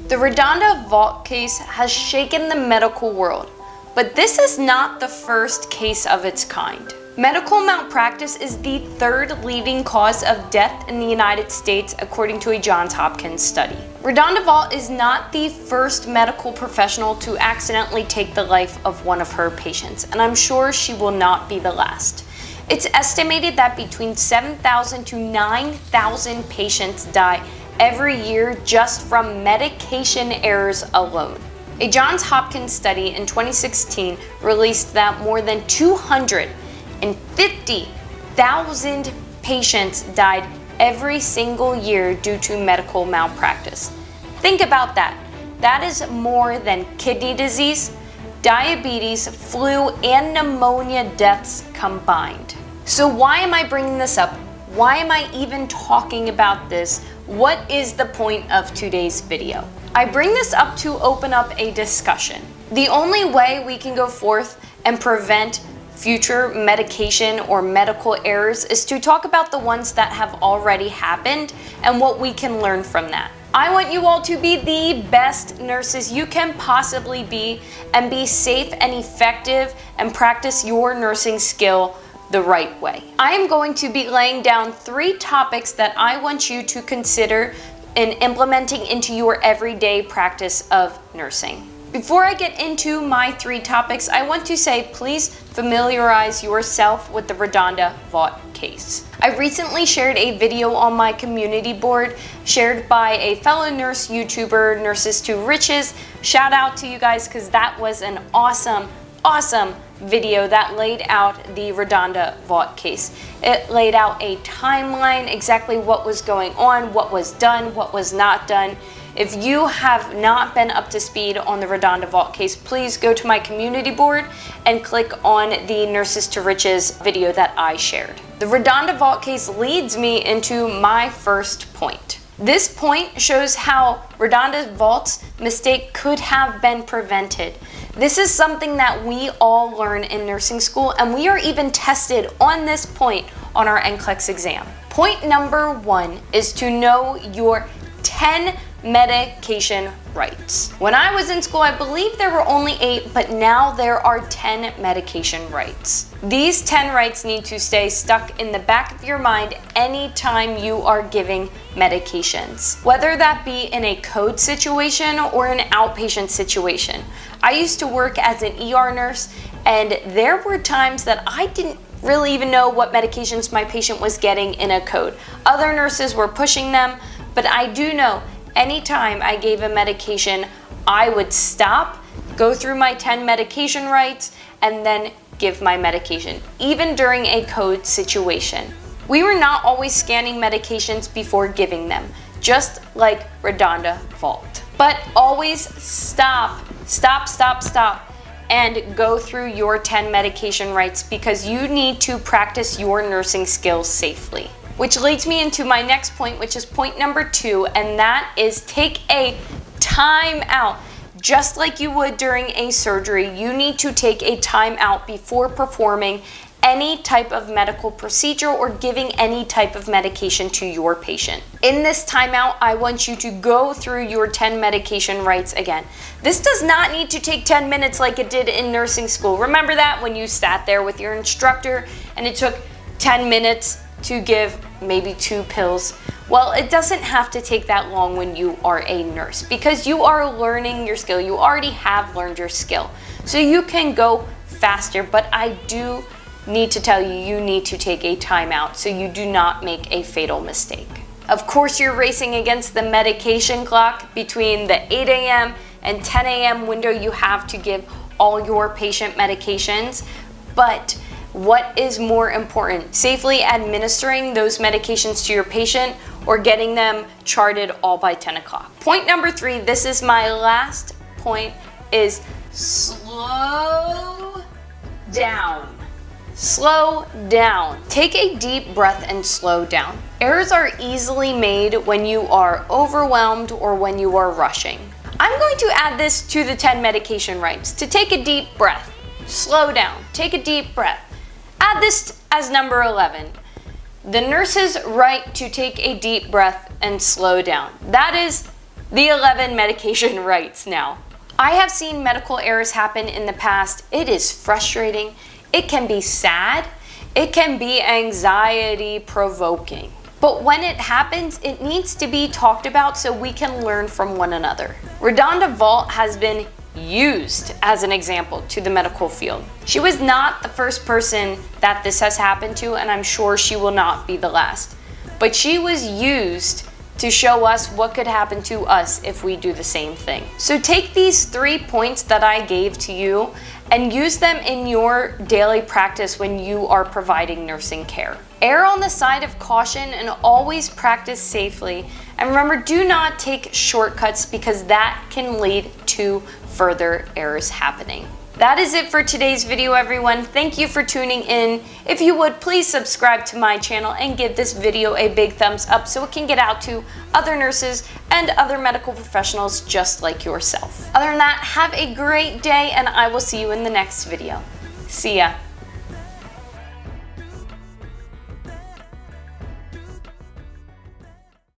The RaDonda Vaught case has shaken the medical world, but this is not the first case of its kind. Medical malpractice is the third leading cause of death in the United States according to a Johns Hopkins study. RaDonda Vaught is not the first medical professional to accidentally take the life of one of her patients, and I'm sure she will not be the last. It's estimated that between 7,000 to 9,000 patients die every year just from medication errors alone. A Johns Hopkins study in 2016 released that more than 250,000 patients died every single year due to medical malpractice. Think about that. That is more than kidney disease, diabetes, flu, and pneumonia deaths combined. So why am I bringing this up? Why am I even talking about this? What is the point of today's video? I bring this up to open up a discussion. The only way we can go forth and prevent future medication or medical errors is to talk about the ones that have already happened and what we can learn from that. I want you all to be the best nurses you can possibly be and be safe and effective and practice your nursing skill the right way. I am going to be laying down 3 topics that I want you to consider in implementing into your everyday practice of nursing. Before I get into my 3 topics, I want to say please familiarize yourself with the RaDonda Vaught case. I recently shared a video on my community board shared by a fellow nurse YouTuber, Nurses to Riches. Shout out to you guys because that was an awesome video that laid out the RaDonda Vaught case. It laid out a timeline, exactly what was going on, what was done, what was not done. If you have not been up to speed on the RaDonda Vaught case, please go to my community board and click on the Nurses to Riches video that I shared. The RaDonda Vaught case leads me into my first point. This point shows how RaDonda Vaught's mistake could have been prevented. This is something that we all learn in nursing school, and we are even tested on this point on our NCLEX exam. Point number 1 is to know your 10 medication rights. When I was in school, I believe there were only 8, but now there are 10 medication rights. These 10 rights need to stay stuck in the back of your mind anytime you are giving medications, whether that be in a code situation or an outpatient situation. I used to work as an ER nurse, and there were times that I didn't really even know what medications my patient was getting in a code. Other nurses were pushing them, but I do know anytime I gave a medication, I would stop, go through my 10 medication rights, and then give my medication, even during a code situation. We were not always scanning medications before giving them, just like RaDonda Vaught. But always stop, and go through your 10 medication rights because you need to practice your nursing skills safely. Which leads me into my next point, which is point number 2, and that is take a time out. Just like you would during a surgery, you need to take a time out before performing any type of medical procedure or giving any type of medication to your patient. In this timeout, I want you to go through your 10 medication rights again. This does not need to take 10 minutes like it did in nursing school. Remember that when you sat there with your instructor and it took 10 minutes to give maybe 2 pills? Well, it doesn't have to take that long when you are a nurse because you are learning your skill. You already have learned your skill. So you can go faster, but I do need to tell you, you need to take a timeout so you do not make a fatal mistake. Of course, you're racing against the medication clock between the 8 a.m. and 10 a.m. window you have to give all your patient medications, but what is more important, safely administering those medications to your patient or getting them charted all by 10 o'clock? Point number 3, this is my last point, is slow down. Slow down. Take a deep breath and slow down. Errors are easily made when you are overwhelmed or when you are rushing. I'm going to add this to the 10 medication rights, to take a deep breath, slow down, take a deep breath. Add this as number 11. The nurse's right to take a deep breath and slow down. That is The 11 medication rights now. I have seen medical errors happen in the past. It is frustrating. It can be sad. It can be anxiety provoking. But when it happens, it needs to be talked about so we can learn from one another. RaDonda Vaught has been used as an example to the medical field. She was not the first person that this has happened to, and I'm sure she will not be the last. But she was used to show us what could happen to us if we do the same thing. So take these 3 points that I gave to you and use them in your daily practice when you are providing nursing care. Err on the side of caution and always practice safely. And remember, do not take shortcuts because that can lead to further errors happening. That is it for today's video, everyone. Thank you for tuning in. If you would, please subscribe to my channel and give this video a big thumbs up so it can get out to other nurses and other medical professionals just like yourself. Other than that, have a great day and I will see you in the next video. See ya.